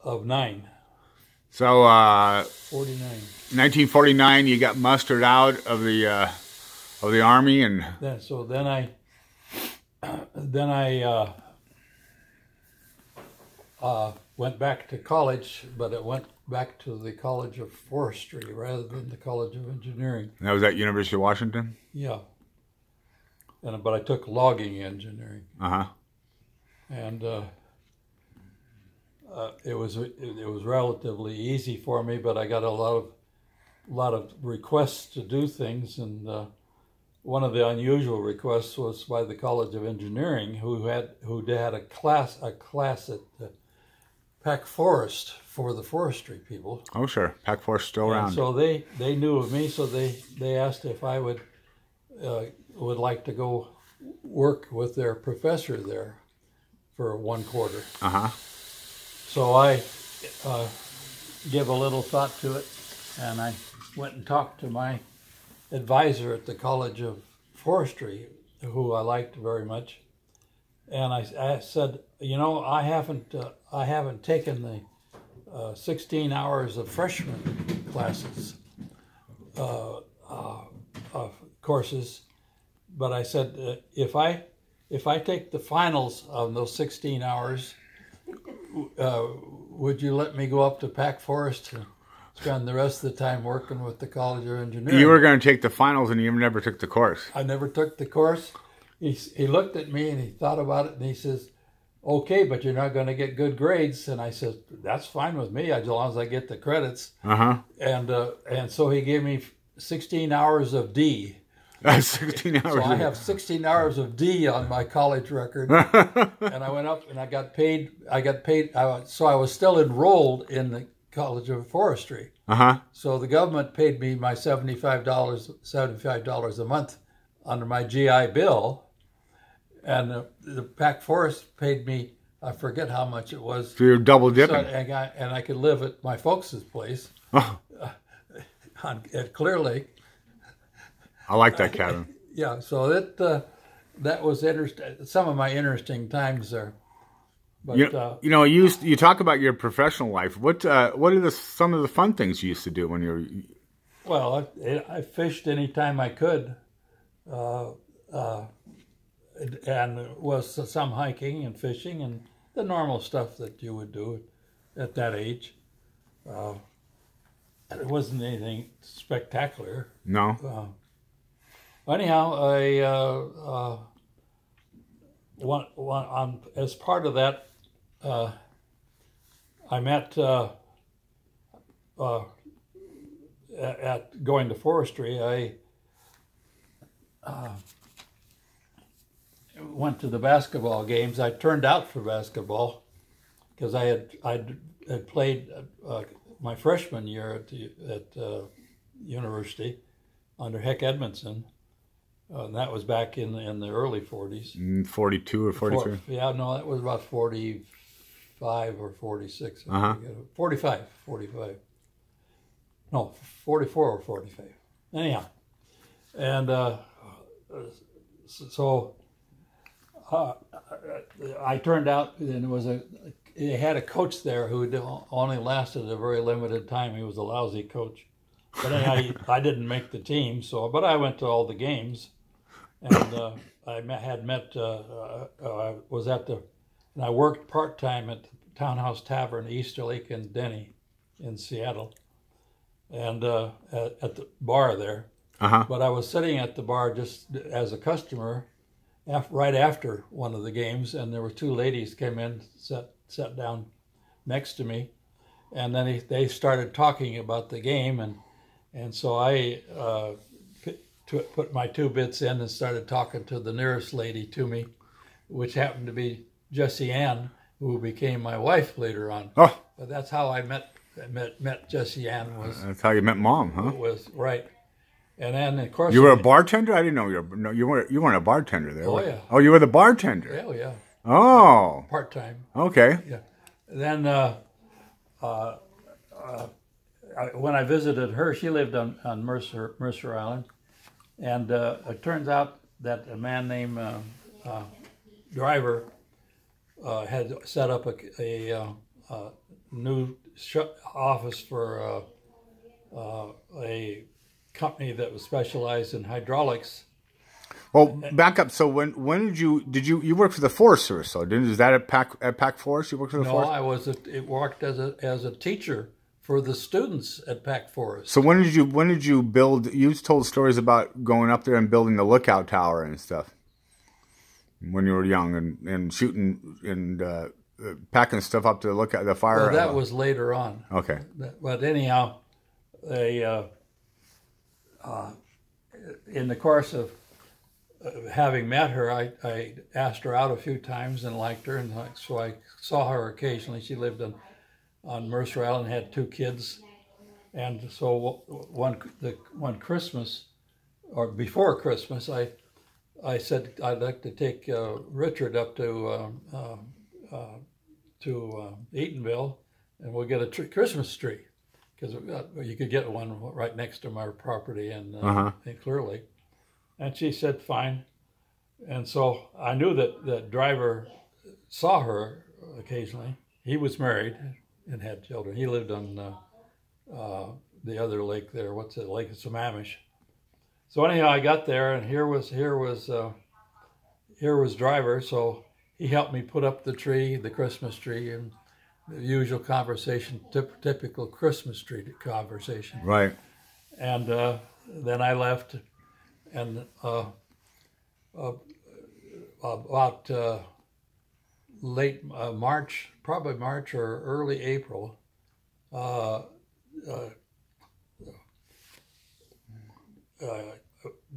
of 9. So, 49. 1949, you got mustered out of the Army, and Then I went back to college, but it went back to the College of Forestry rather than the College of Engineering. that was at University of Washington? Yeah. But I took logging engineering. Uh-huh. And it was relatively easy for me, but I got a lot of requests to do things, and one of the unusual requests was by the College of Engineering, who had a class at Pack Forest for the forestry people. Oh, sure. Pack Forest still around. So they knew of me, so they asked if I would like to go work with their professor there for 1 quarter. Uh-huh. So I give a little thought to it, and I went and talked to my advisor at the College of Forestry, who I liked very much, and I said, you know, I haven't taken the 16 hours of freshman classes courses, but I said if I take the finals of those 16 hours, would you let me go up to Pack Forest and spend the rest of the time working with the College of Engineering? You were going to take the finals, and you never took the course. I never took the course. He looked at me and he thought about it, and he says, okay, but you're not going to get good grades. And I said, that's fine with me as long as I get the credits. Uh-huh. And so he gave me 16 hours of D. That's 16 hours. So I have 16 hours of D on my college record. And I went up and I got paid. So I was still enrolled in the College of Forestry. Uh-huh. So the government paid me my $75 a month under my GI Bill. And the Pack Forest paid me, I forget how much it was. So you're double dipping. And I could live at my folks' place at Clear Lake. I like that cabin. Yeah, so that was interesting. Some of my interesting times there. But you talk about your professional life. What are some of the fun things you used to do when you were? Well, I fished anytime I could, and was some hiking and fishing and the normal stuff that you would do at that age. It wasn't anything spectacular. No. Anyhow, as part of that, I met at going to forestry. I went to the basketball games. I turned out for basketball because I had played my freshman year at university under Heck Edmondson. That was back in the early 40s. 42 or 43? Yeah, no, that was about 45 or 46. Uh-huh. 45. No, 44 or 45. Anyhow, and so I turned out, and they had a coach there who only lasted a very limited time. He was a lousy coach. But anyhow, I didn't make the team, but I went to all the games. And I worked part-time at the Townhouse Tavern, Easter Lake and Denny in Seattle, and at the bar there. Uh-huh. But I was sitting at the bar just as a customer right after one of the games, and there were 2 ladies came in, sat down next to me, and then they started talking about the game, and so I put my 2 bits in and started talking to the nearest lady to me, which happened to be Jessie Ann, who became my wife later on. Oh, but that's how I met Jessie Ann. That's how you met Mom, huh? Was right, and then of course you were a bartender. I didn't know you weren't a bartender there. Oh yeah. Oh, you were the bartender. Oh yeah. Oh. Part time. Okay. Yeah. Then when I visited her, she lived on Mercer Island. And it turns out that a man named Driver had set up a new office for a company that was specialized in hydraulics. Well, back up. So when did you work for the Forest Service? So is that at Pack Forest? You worked for the Forest? No, I worked as a teacher for the students at Pack Forest. So when did you build? You told stories about going up there and building the lookout tower and stuff when you were young, and shooting and packing stuff up to look at the fire. Well, that was later on. Okay. But anyhow, in the course of having met her, I asked her out a few times and liked her, and so I saw her occasionally. She lived on Mercer Island, had 2 kids, and so one Christmas, or before Christmas, I said I'd like to take Richard up to Eatonville, and we'll get a Christmas tree, because you could get one right next to my property in Clear Lake. And she said, fine. And so I knew that driver saw her occasionally. He was married and had children. He lived on the other lake there. What's it? Lake Sammamish. So anyhow, I got there, and here was driver. So he helped me put up the tree, the Christmas tree, and the usual conversation, typical Christmas tree conversation. Right. And then I left. And about late March, probably March or early April,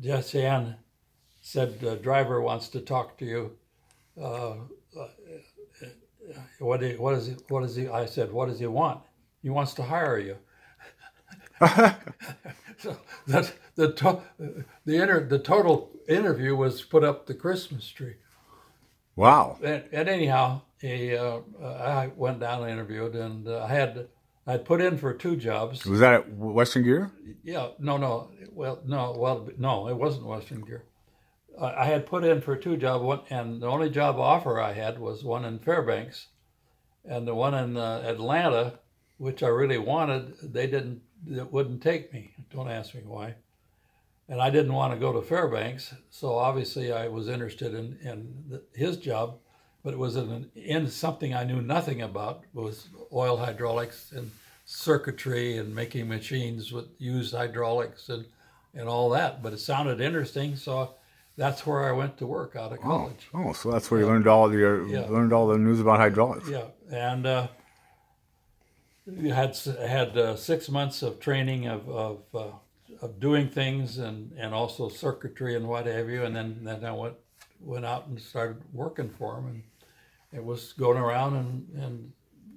Jesse Ann said, the driver wants to talk to you. What does he? I said, what does he want? He wants to hire you. So the total interview was put up the Christmas tree. Wow. And anyhow, I went down and interviewed, and I put in for 2 jobs. Was that at Western Gear? Yeah. No, it wasn't Western Gear. I had put in for 2 jobs, and the only job offer I had was one in Fairbanks, and the one in Atlanta, which I really wanted, they wouldn't take me. Don't ask me why. And I didn't want to go to Fairbanks, so obviously I was interested in his job, but it was in something I knew nothing about. It was oil hydraulics and circuitry and making machines with used hydraulics and all that. But it sounded interesting, so that's where I went to work out of college. Oh, so that's where you learned all the news about hydraulics. Yeah, and you had 6 months of training of doing things and also circuitry and what have you, and then I went out and started working for him, and it was going around and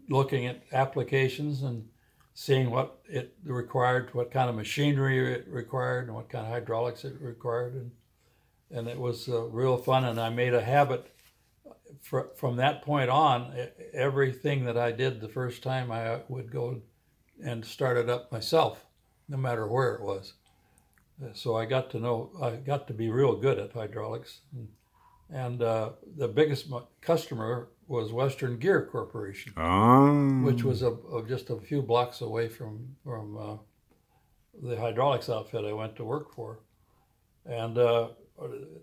looking at applications and seeing what it required, what kind of machinery it required, and what kind of hydraulics it required, and it was real fun. And I made a habit from that point on. Everything that I did the first time, I would go and start it up myself, no matter where it was. So I got to be real good at hydraulics. And the biggest customer was Western Gear Corporation, which was just a few blocks away from the hydraulics outfit I went to work for. And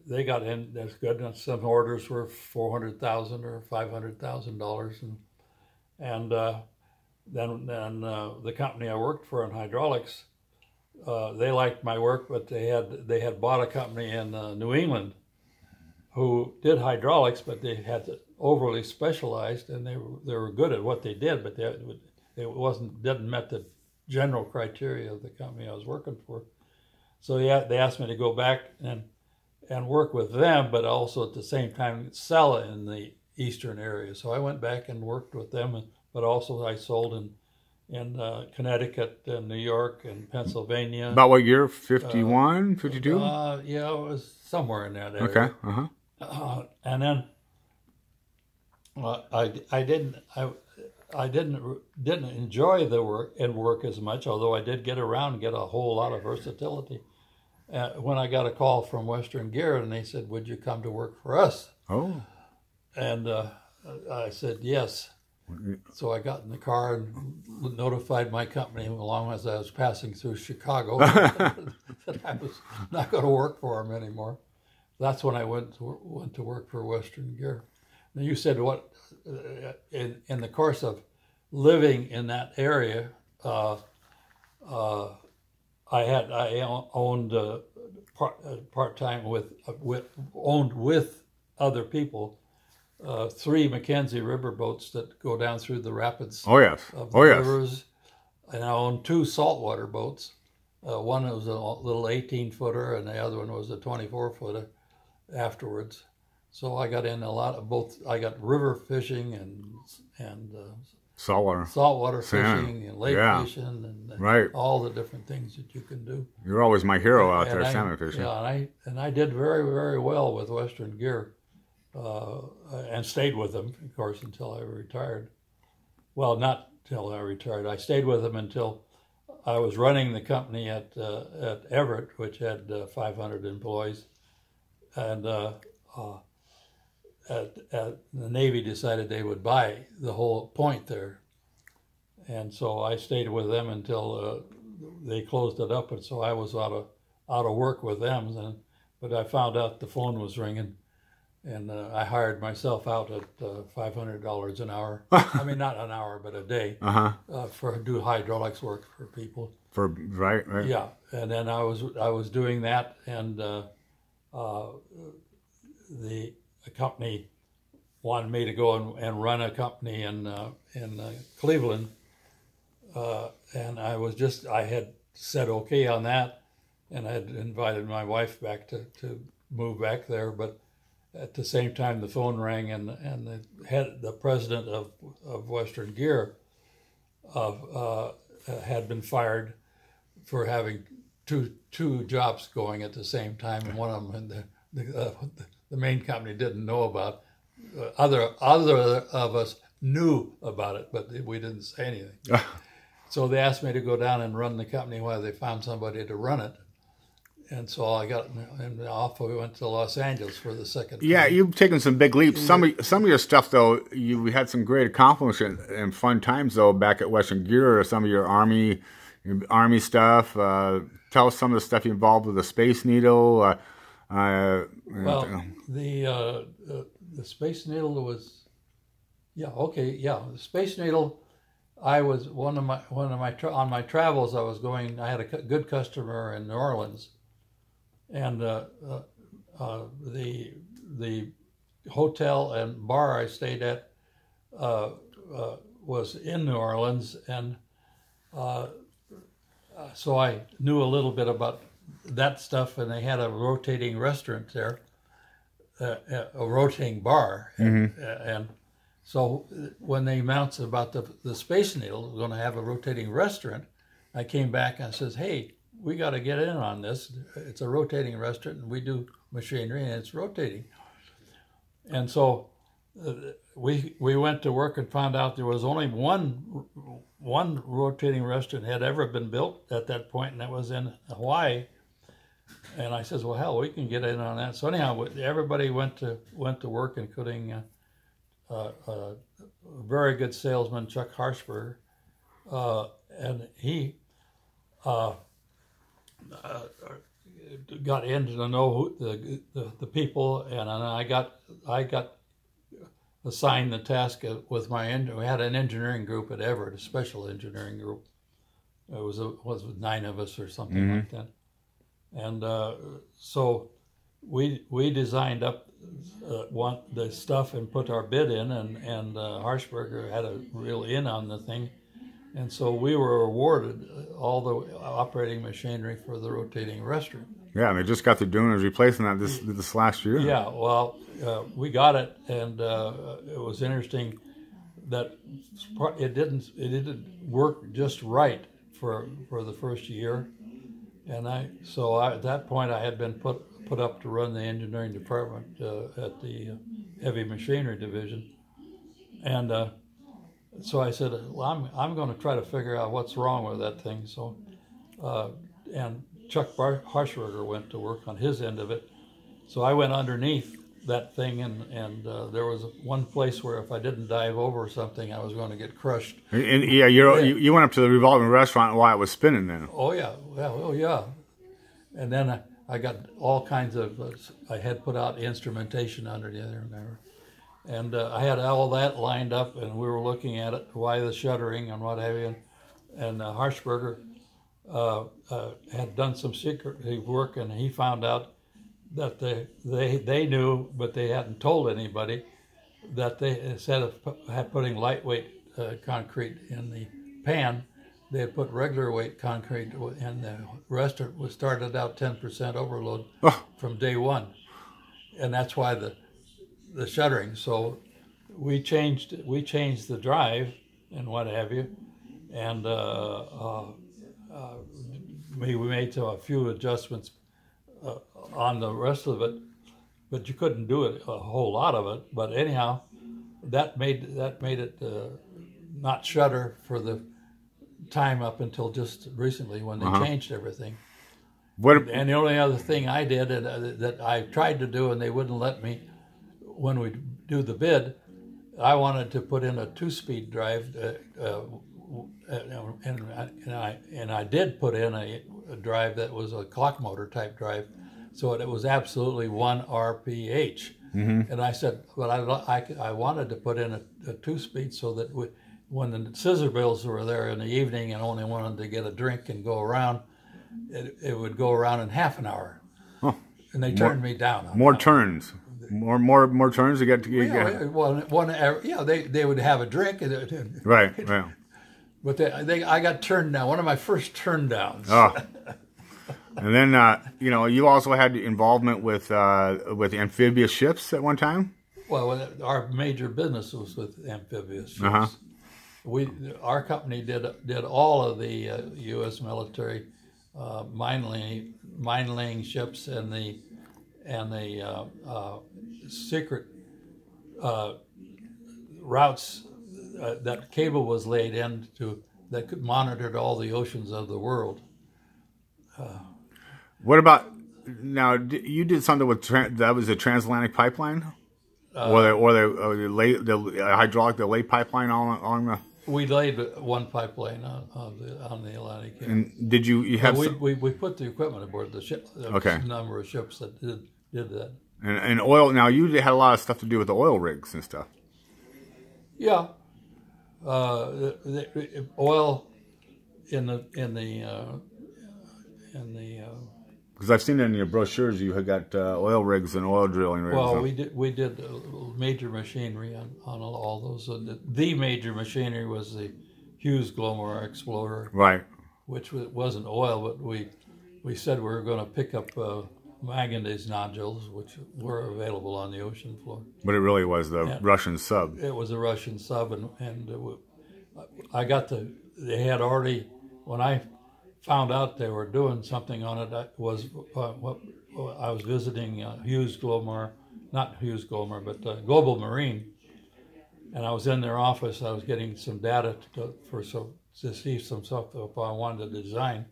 they got in, that's good. And some orders were $400,000 or $500,000. And then the company I worked for in hydraulics, they liked my work, but they had bought a company in New England who did hydraulics, but they had overly specialized, and they were good at what they did, but didn't met the general criteria of the company I was working for. So they asked me to go back and work with them, but also at the same time sell in the eastern area. So I went back and worked with them, but also I sold in Connecticut and New York and Pennsylvania. About what year? 51, 52? Yeah, it was somewhere in that area. Okay. And then I didn't enjoy the work as much, although I did get around and get a whole lot of versatility. When I got a call from Western Gear, and they said, "Would you come to work for us?" Oh. And I said yes. So I got in the car and notified my company along as I was passing through Chicago that I was not going to work for them anymore. That's when I went to work for Western Gear. Now you said what in the course of living in that area, I owned part-time owned with other people 3 Mackenzie river boats that go down through the rapids of the rivers, and I owned 2 saltwater boats. One was a little 18-footer, and the other one was a 24-footer afterwards. So I got in a lot of both. I got river fishing and saltwater fishing and lake fishing and all the different things that you can do. You're always my hero out there salmon fishing. Yeah, and I did very, very well with Western Gear, and stayed with them, of course, until I retired. Well, not until I retired. I stayed with them until I was running the company at Everett, which had 500 employees, and the Navy decided they would buy the whole point there. And so I stayed with them until they closed it up, and so I was out of work with them. But I found out the phone was ringing, and I hired myself out at $500 an hour. I mean, not an hour, but a day, for do hydraulics work for people. Right. Yeah, and then I was doing that, and the company wanted me to go and run a company in Cleveland, and I had said okay on that, and I had invited my wife back to move back there, but at the same time the phone rang, and the president of Western Gear had been fired for having two jobs going at the same time, and one of them the main company didn't know about. Other of us knew about it, but we didn't say anything. So they asked me to go down and run the company while they found somebody to run it. And so I got and off we went to Los Angeles for the second time. Yeah, you've taken some big leaps. Some of your stuff, though, you had some great accomplishments and fun times, though, back at Western Gear, or some of your Army stuff. Tell us some of the stuff you involved with the Space Needle. Well, the Space Needle was, the Space Needle. I was on my travels. I had a good customer in New Orleans, and the hotel and bar I stayed at was in New Orleans, and so I knew a little bit about that stuff. And they had a rotating restaurant there, a rotating bar, and so when they announced about the Space Needle going to have a rotating restaurant, I came back and says, "Hey, we got to get in on this. It's a rotating restaurant, and we do machinery, and it's rotating." And so we went to work and found out there was only one rotating restaurant had ever been built at that point, and that was in Hawaii. And I says, "Well, hell, we can get in on that." So anyhow, everybody went to work, including a very good salesman, Chuck Harshberger, and he got in to know the people, and I got assigned the task with we had an engineering group at Everett, a special engineering group. It was 9 of us or something like that, and so we designed up the stuff and put our bid in, and Harshberger had a real in on the thing, and so we were awarded all the operating machinery for the rotating restaurant. Yeah, and they just got to doing is replacing that this last year. Yeah, well, we got it, and it was interesting that it didn't work just right for the first year, and at that point I had been put up to run the engineering department at the heavy machinery division, and so I said, "Well, I'm going to try to figure out what's wrong with that thing." So, and Chuck Harshberger went to work on his end of it, so I went underneath that thing, and there was one place where if I didn't dive over something, I was going to get crushed. And yeah, you went up to the revolving restaurant while it was spinning then. Oh yeah, oh yeah. And then I got all kinds of. I had put out instrumentation under there, and I had all that lined up, and we were looking at it, why the shuttering and what have you, and Harshberger had done some secret work, and he found out that they knew, but they hadn't told anybody, that they, instead of putting lightweight concrete in the pan, they had put regular weight concrete, and the restaurant was started out 10% overload from day one, and that's why the shuttering. So we changed the drive and what have you, and we made a few adjustments on the rest of it, but you couldn't do it a whole lot of it. But anyhow, that made it not shutter for the time up until just recently when they changed everything. And the only other thing I did that I tried to do and they wouldn't let me when we do the bid, I wanted to put in a 2-speed drive, and I did put in a drive that was a clock motor type drive, so it was absolutely 1 RPH. And I said, but I wanted to put in a 2-speed so that when the scissor bills were there in the evening and only wanted to get a drink and go around, it would go around in half an hour. And they turned me down. More turns. More turns to get to get. They would have a drink. Right. But I got turned down. One of my first turn downs. And then you also had involvement with amphibious ships at one time. Well, our major business was with amphibious ships. Our company did all of the U.S. military mine laying ships and the secret routes that cable was laid into that could monitor all the oceans of the world. What about now? You did something with that was a transatlantic pipeline, or the hydraulic lay pipeline along the. We laid one pipeline on the Atlantic. Yeah. And did you have? We put the equipment aboard the ship. A number of ships that did that. And oil. Now you had a lot of stuff to do with the oil rigs and stuff. Yeah, the oil in the. Because I've seen it in your brochures, you had got oil rigs and oil drilling rigs. Well, we did major machinery on all those. So the major machinery was the Hughes Glomar Explorer, right? Which wasn't oil, but we said we were going to pick up manganese nodules, which were available on the ocean floor. But it really was the Russian sub. It was a Russian sub, and I got they had already, when I found out they were doing something on it, I was visiting Hughes Glomar, not Hughes Glomar, but Global Marine, and I was in their office. I was getting some data to see some stuff if I wanted to design,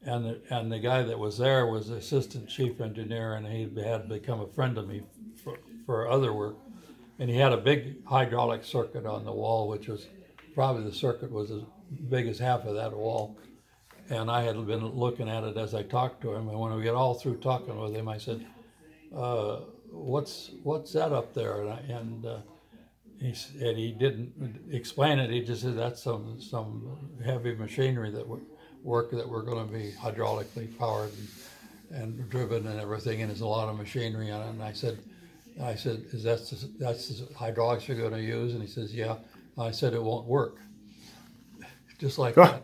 and the guy that was there was the assistant chief engineer, and he had become a friend of me for other work, and he had a big hydraulic circuit on the wall, which was probably the circuit was as big as half of that wall. And I had been looking at it as I talked to him, and when we got all through talking with him, I said, "What's that up there?" And he didn't explain it. He just said, "That's some heavy machinery that we're going to be hydraulically powered and driven and everything, and there's a lot of machinery on it." And I said, "Is that's the hydraulics you're going to use?" And he says, "Yeah." I said, "It won't work." Just like that.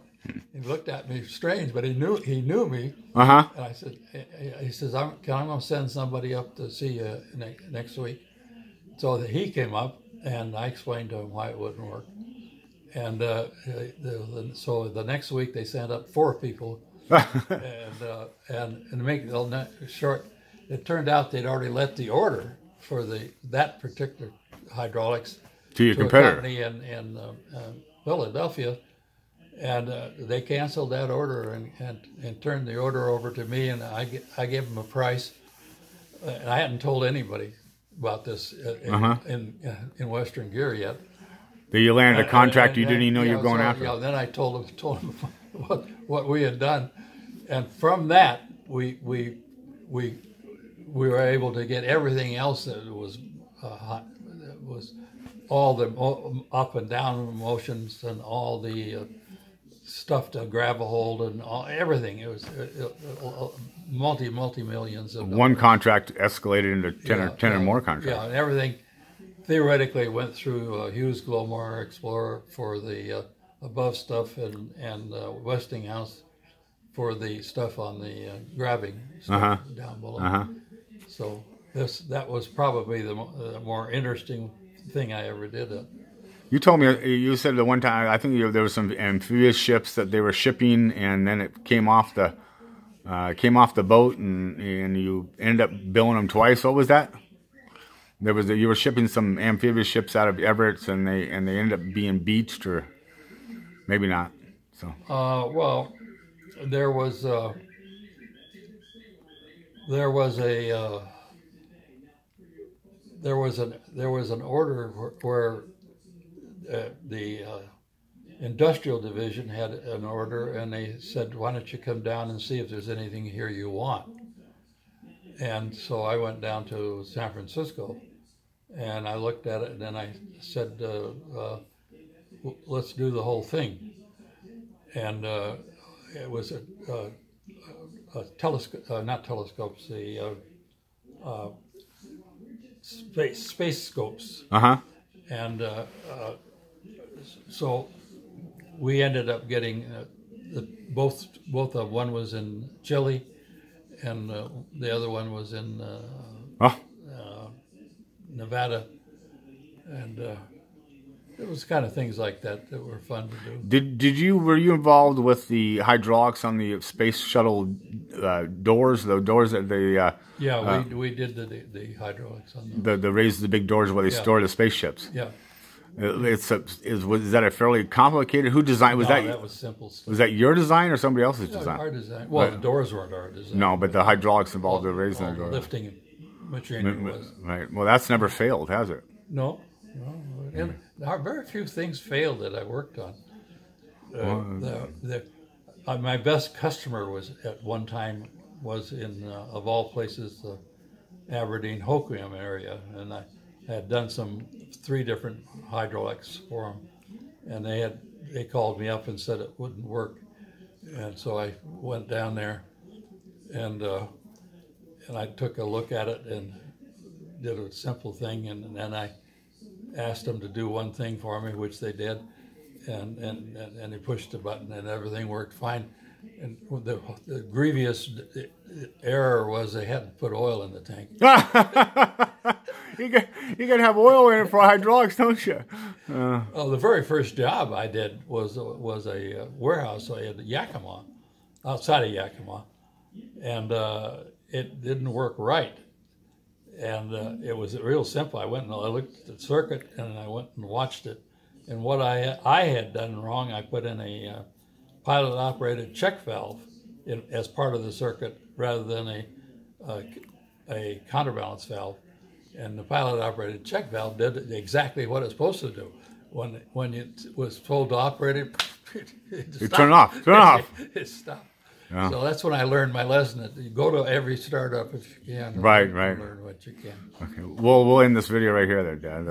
He looked at me strange, but he knew me. And I said, he says, I'm going to send somebody up to see you next week. So he came up, and I explained to him why it wouldn't work. And so the next week they sent up 4 people. and to make it short, it turned out they'd already let the order for that particular hydraulics to your competitor. A company in Philadelphia. And they canceled that order and turned the order over to me, and I gave them a price. And I hadn't told anybody. about this in Western Gear yet. That you landed a contract you didn't even know you were going after. Yeah, then I told him what we had done, and from that we were able to get everything else that was all the up and down motions and all the stuff to grab a hold and everything. It was multi-millions of dollars. One contract escalated into 10 or more contracts. Yeah, and everything theoretically went through Hughes Glomar Explorer for the above stuff and Westinghouse for the stuff on the grabbing stuff down below. So that was probably the more interesting thing I ever did. You told me, you said the one time, I think there was some amphibious ships that they were shipping, and then it came off the boat, and you ended up billing them twice. What was that? You were shipping some amphibious ships out of Everett, and they ended up being beached, or maybe not. So. Well, there was an order where the industrial division had an order, and they said, "Why don't you come down and see if there's anything here you want?" And so I went down to San Francisco, and I looked at it, and then I said, "Let's do the whole thing." And it was a telescope, not telescopes, the space scopes. And so we ended up getting both of one was in Chile, and the other one was in Nevada, and it was kind of things like that that were fun to do. Were you involved with the hydraulics on the space shuttle doors? The doors that they we did the hydraulics on the big doors where they store the spaceships. Yeah. Is that a fairly complicated? Who designed? That was simple stuff. Was that your design or somebody else's design? Our design. Well, the doors weren't our design. No, but the hydraulics involved in raising the door. Lifting machinery was. Right. Well, that's never failed, has it? No. And very few things failed that I worked on. My best customer was at one time was in of all places the Aberdeen Hoquiam area, and I had done 3 different hydraulics for them, and they called me up and said it wouldn't work, and so I went down there and I took a look at it and did a simple thing, and then I asked them to do one thing for me, which they did, and they pushed the button and everything worked fine. And the grievous error was they hadn't put oil in the tank. You got to have oil in it for hydraulics, don't you? The very first job I did was a warehouse at Yakima, outside of Yakima, and it didn't work right. And it was real simple. I went and I looked at the circuit, and I went and watched it. And what I had done wrong, I put in a pilot-operated check valve as part of the circuit rather than a counterbalance valve. And the pilot-operated check valve did exactly what it's supposed to do. When it was told to operate it, it turned off. It stopped. Yeah. So that's when I learned my lesson. That you go to every startup if you can. Right. Learn what you can. Okay. We'll end this video right here, there, Dad.